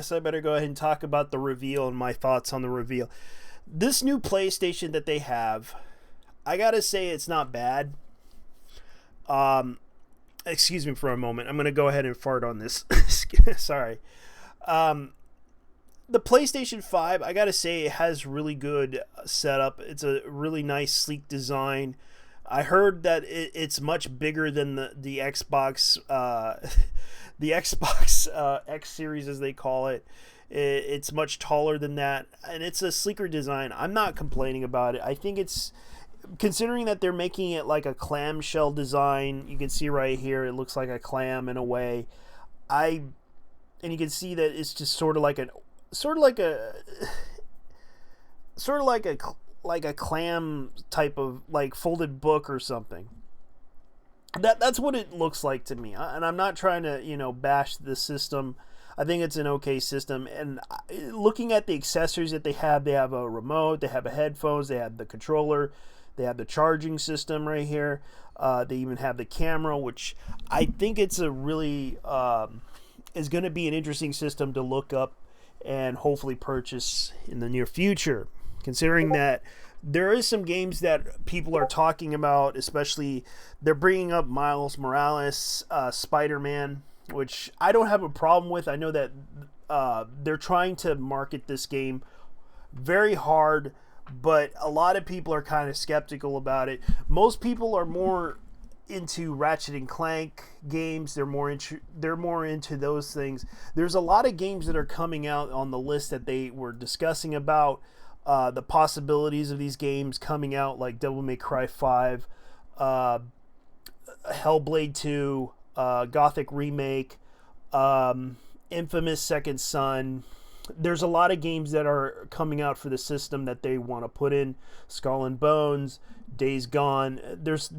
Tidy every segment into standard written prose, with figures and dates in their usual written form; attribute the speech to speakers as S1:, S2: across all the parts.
S1: guess I better go ahead and talk about the reveal and my thoughts on the reveal. This new PlayStation that they have, I gotta say it's not bad. Um, Excuse me for a moment. I'm gonna go ahead and fart on this. Sorry. Um, the PlayStation 5, I gotta say, it has really good setup. It's a really nice, sleek design. I heard that it's much bigger than the Xbox, the Xbox X series as they call it. It's much taller than that, and it's a sleeker design. I'm not complaining about it. I think it's, considering that they're making it like a clamshell design. You can see right here, it looks like a clam in a way. And you can see that it's just sort of like a clam type of like folded book or something. That's what it looks like to me. And I'm not trying to, bash the system. I think it's an okay system. And looking at the accessories that they have a remote, they have a headphones, they have the controller, they have the charging system right here. They even have the camera, which I think it's a really is going to be an interesting system to look up and hopefully purchase in the near future. Considering that there is some games that people are talking about, especially they're bringing up Miles Morales, Spider-Man, which I don't have a problem with. I know that they're trying to market this game very hard, but a lot of people are kind of skeptical about it. Most people are more into Ratchet and Clank games. They're more into those things. There's a lot of games that are coming out on the list that they were discussing about the possibilities of these games coming out, like Devil May Cry 5, Hellblade 2, Gothic Remake, Infamous Second Son. There's a lot of games that are coming out for the system that they want to put in. Skull and Bones, Days Gone. There's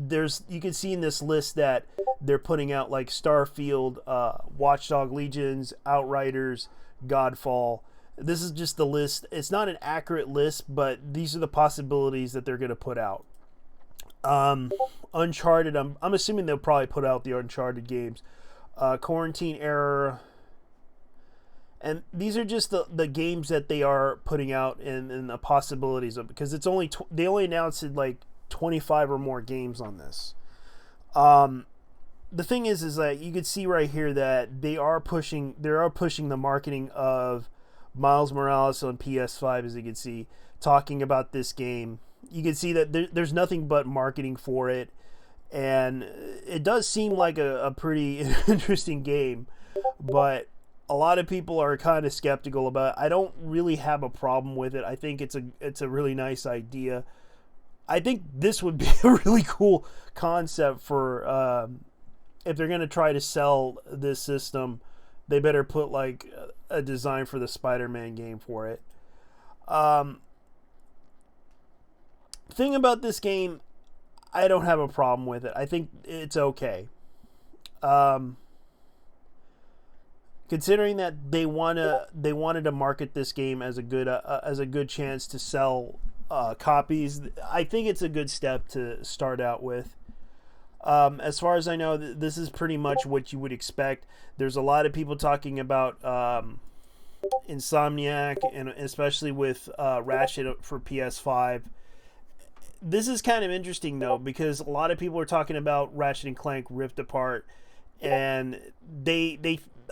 S1: you can see in this list that they're putting out like Starfield, Watchdog Legions, Outriders, Godfall. This is just the list. It's not an accurate list, but these are the possibilities that they're going to put out. Uncharted, I'm assuming they'll probably put out the Uncharted games. Quarantine Error. And these are just the games that they are putting out and the possibilities of, because it's only they only announced like 25 or more games on this. The thing is that you can see right here that they are pushing the marketing of Miles Morales on PS5, as you can see, talking about this game. You can see that there's nothing but marketing for it, and it does seem like a pretty interesting game, but a lot of people are kind of skeptical about it. I don't really have a problem with it. I think it's a really nice idea. I think this would be a really cool concept for if they're going to try to sell this system. They better put like a design for the Spider-Man game for it. Thing about this game, I don't have a problem with it. I think it's okay. Considering that they wanted to market this game as a good chance to sell copies, I think it's a good step to start out with. As far as I know, this is pretty much what you would expect. There's a lot of people talking about Insomniac, and especially with Ratchet for PS5. This is kind of interesting though, because a lot of people are talking about Ratchet and Clank Rift Apart, and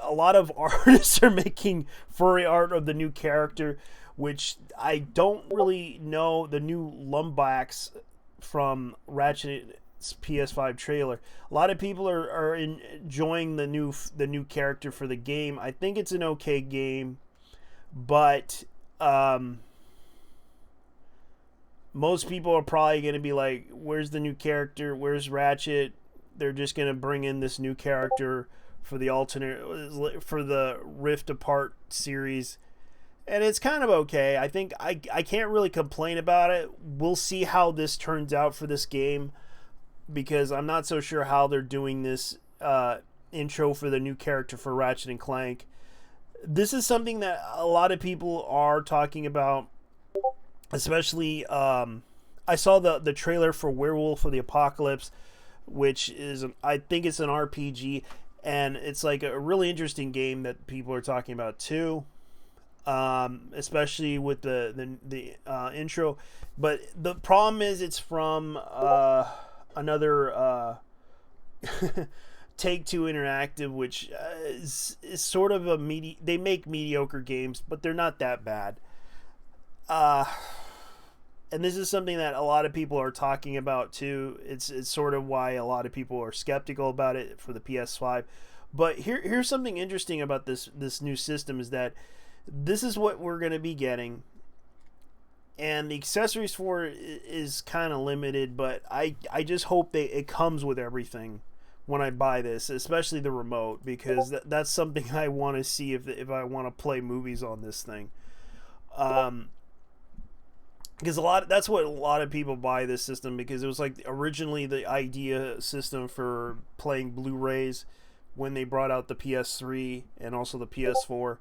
S1: a lot of artists are making furry art of the new character, which I don't really know the new Lumbax from Ratchet's PS5 trailer. A lot of people are enjoying the new character for the game. I think it's an okay game, but most people are probably going to be like, where's the new character? Where's Ratchet? They're just going to bring in this new character for the Rift Apart series, and it's kind of okay. I think I can't really complain about it. We'll see how this turns out for this game, because I'm not so sure how they're doing this intro for the new character for Ratchet and Clank. This is something that a lot of people are talking about, especially I saw the trailer for Werewolf of the Apocalypse, which is I think it's an RPG, and it's like a really interesting game that people are talking about too. especially with the intro. But the problem is it's from another Take Two Interactive, which is sort of they make mediocre games, but they're not that bad. And this is something that a lot of people are talking about too. It's sort of why a lot of people are skeptical about it for the PS5. But here's something interesting about this new system is that this is what we're going to be getting, and the accessories for it is kind of limited. But I just hope it comes with everything when I buy this, especially the remote, because that's something I want to see if I want to play movies on this thing. Because that's what a lot of people buy this system, because it was like originally the idea system for playing Blu-rays when they brought out the PS3 and also the PS4.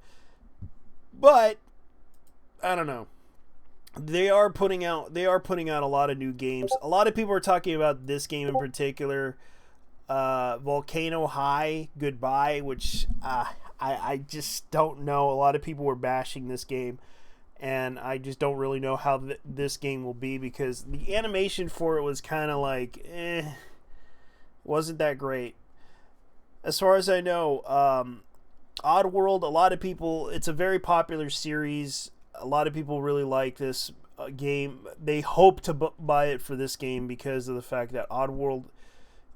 S1: But I don't know. They are putting out a lot of new games. A lot of people are talking about this game in particular, Volcano High Goodbye, which I just don't know. A lot of people were bashing this game, and I just don't really know how this game will be, because the animation for it was kind of like, wasn't that great. As far as I know, Oddworld, a lot of people, it's a very popular series. A lot of people really like this game. They hope to buy it for this game because of the fact that Oddworld,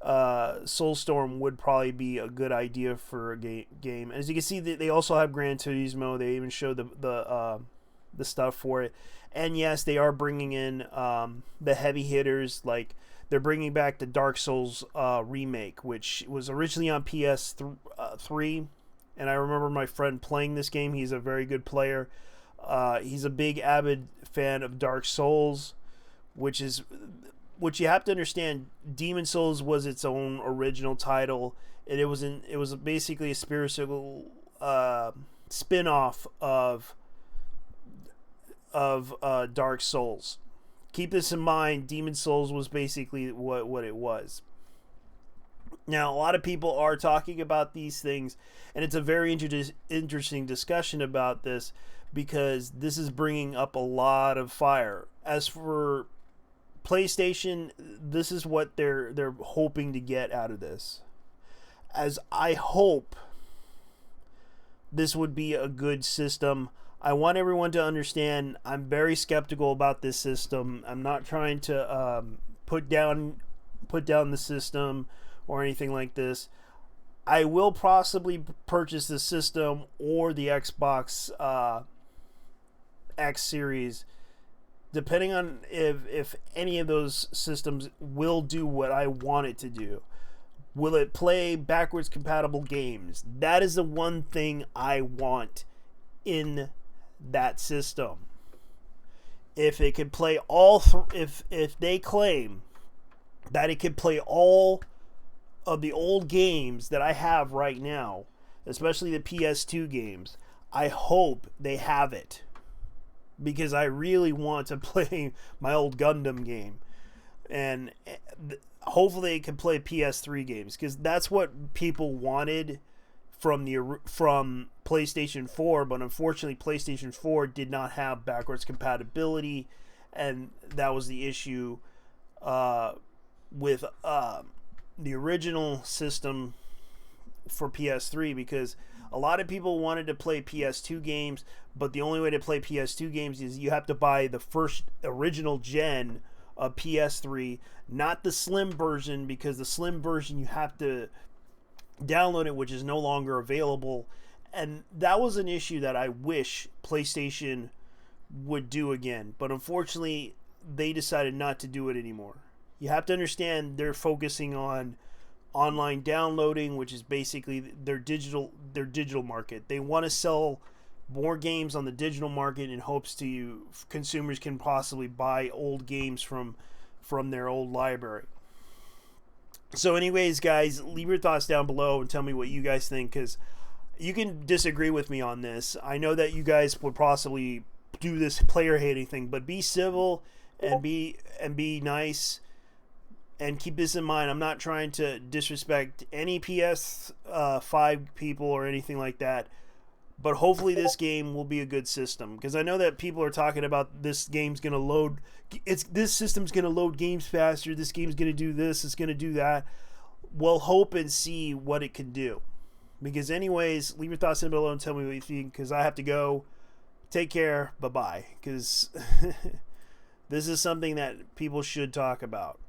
S1: Soulstorm would probably be a good idea for a game. As you can see, they also have Gran Turismo. They even showed the stuff for it. And yes, they are bringing in the heavy hitters. Like, they're bringing back the Dark Souls remake, which was originally on PS3. And I remember my friend playing this game. He's a very good player. He's a big avid fan of Dark Souls, which you have to understand. Demon Souls was its own original title, and it was basically a spiritual spin-off of Dark Souls. Keep this in mind. Demon Souls was basically what it was. Now, a lot of people are talking about these things, and it's a very interesting discussion about this, because this is bringing up a lot of fire. As for PlayStation, this is what they're hoping to get out of this. As I hope this would be a good system. I want everyone to understand I'm very skeptical about this system. I'm not trying to put down the system or anything like this. I will possibly purchase the system or the Xbox X Series, depending on if any of those systems will do what I want it to do. Will it play backwards compatible games? That is the one thing I want in that system. If it can play if they claim that it can play all of the old games that I have right now, especially the PS2 games, I hope they have it, because I really want to play my old Gundam game, and hopefully it can play PS3 games, because that's what people wanted from PlayStation 4, but unfortunately PlayStation 4 did not have backwards compatibility, and that was the issue with the original system for PS3, because a lot of people wanted to play PS2 games, but the only way to play PS2 games is you have to buy the first original gen of PS3, not the slim version, because the slim version you have to download it, which is no longer available. And that was an issue that I wish PlayStation would do again, but unfortunately they decided not to do it anymore. You have to understand they're focusing on online downloading, which is basically their digital market. They want to sell more games on the digital market in hopes to consumers can possibly buy old games from their old library. So anyways, guys, leave your thoughts down below and tell me what you guys think, because you can disagree with me on this. I know that you guys would possibly do this player hating thing, but be civil and be nice. And keep this in mind, I'm not trying to disrespect any PS5 people or anything like that, But hopefully this game will be a good system, because I know that people are talking about this game's going to load. This system's going to load games faster. This game's going to do this. It's going to do that. We'll hope and see what it can do. Because anyways, leave your thoughts in below and tell me what you think, because I have to go. Take care. Bye-bye. Because this is something that people should talk about.